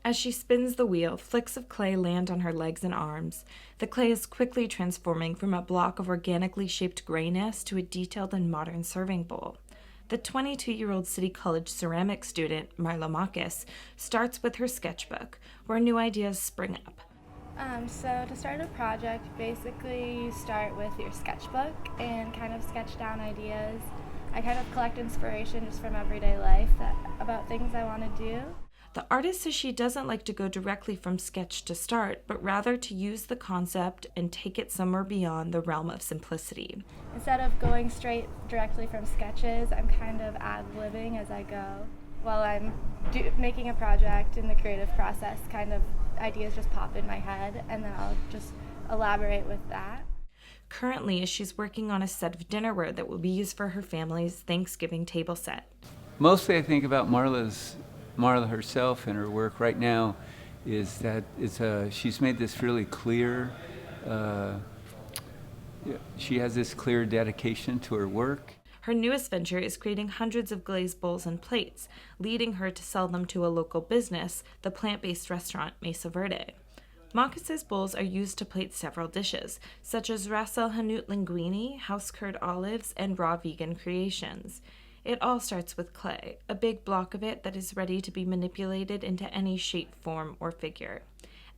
As she spins the wheel, flicks of clay land on her legs and arms. The clay is quickly transforming from a block of organically shaped grayness to a detailed and modern serving bowl. The 22-year-old City College ceramics student, Marla Makis, starts with her sketchbook, where new ideas spring up. So to start a project, basically you start with your sketchbook and kind of sketch down ideas. I kind of collect inspiration just from everyday life about things I want to do. The artist says she doesn't like to go directly from sketch to start, but rather to use the concept and take it somewhere beyond the realm of simplicity. Instead of going straight directly from sketches, I'm kind of ad-libbing as I go. While I'm making a project in the creative process, kind of ideas just pop in my head, and then I'll just elaborate with that. Currently, she's working on a set of dinnerware that will be used for her family's Thanksgiving table set. Mostly I think about Marla herself and her work right now is that she's made this really clear, she has this clear dedication to her work. Her newest venture is creating hundreds of glazed bowls and plates, leading her to sell them to a local business, the plant-based restaurant Mesa Verde. Makis's bowls are used to plate several dishes, such as ras el hanout linguine, house-cured olives, and raw vegan creations. It all starts with clay, a big block of it that is ready to be manipulated into any shape, form, or figure.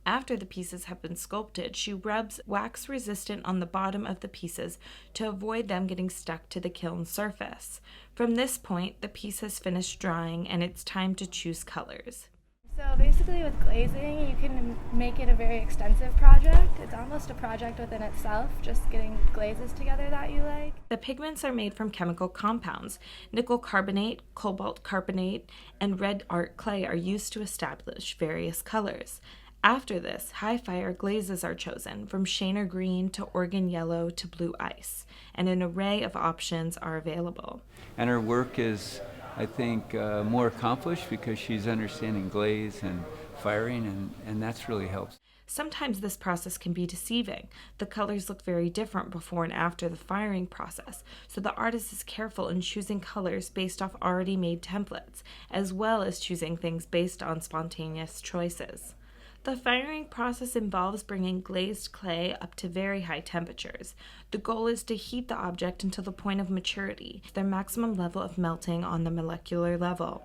After the pieces have been sculpted, she rubs wax resistant on the bottom of the pieces to avoid them getting stuck to the kiln surface. From this point, the piece has finished drying and it's time to choose colors. So basically with glazing, you can make it a very extensive project. It's almost a project within itself, just getting glazes together that you like. The pigments are made from chemical compounds. Nickel carbonate, cobalt carbonate, and red art clay are used to establish various colors. After this, high-fire glazes are chosen, from Shiner green to Oregon yellow to blue ice, and an array of options are available. And her work is, I think, more accomplished because she's understanding glaze and firing, and that's really helps. Sometimes this process can be deceiving. The colors look very different before and after the firing process, so the artist is careful in choosing colors based off already made templates, as well as choosing things based on spontaneous choices. The firing process involves bringing glazed clay up to very high temperatures. The goal is to heat the object until the point of maturity, their maximum level of melting on the molecular level.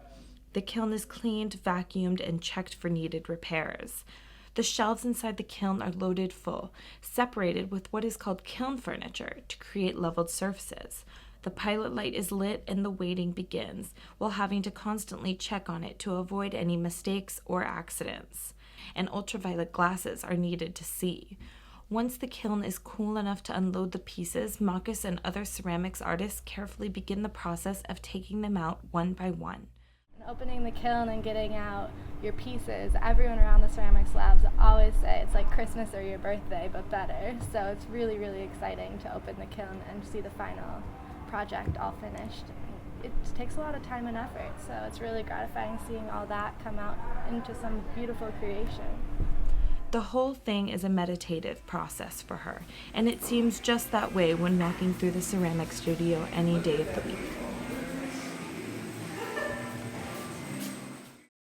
The kiln is cleaned, vacuumed, and checked for needed repairs. The shelves inside the kiln are loaded full, separated with what is called kiln furniture to create leveled surfaces. The pilot light is lit and the waiting begins, while having to constantly check on it to avoid any mistakes or accidents. And ultraviolet glasses are needed to see. Once the kiln is cool enough to unload the pieces, Makis and other ceramics artists carefully begin the process of taking them out one by one. Opening the kiln and getting out your pieces, everyone around the ceramics labs always say it's like Christmas or your birthday, but better. So it's really, really exciting to open the kiln and see the final project all finished. It takes a lot of time and effort, so it's really gratifying seeing all that come out into some beautiful creation. The whole thing is a meditative process for her, and it seems just that way when walking through the ceramic studio any day of the week.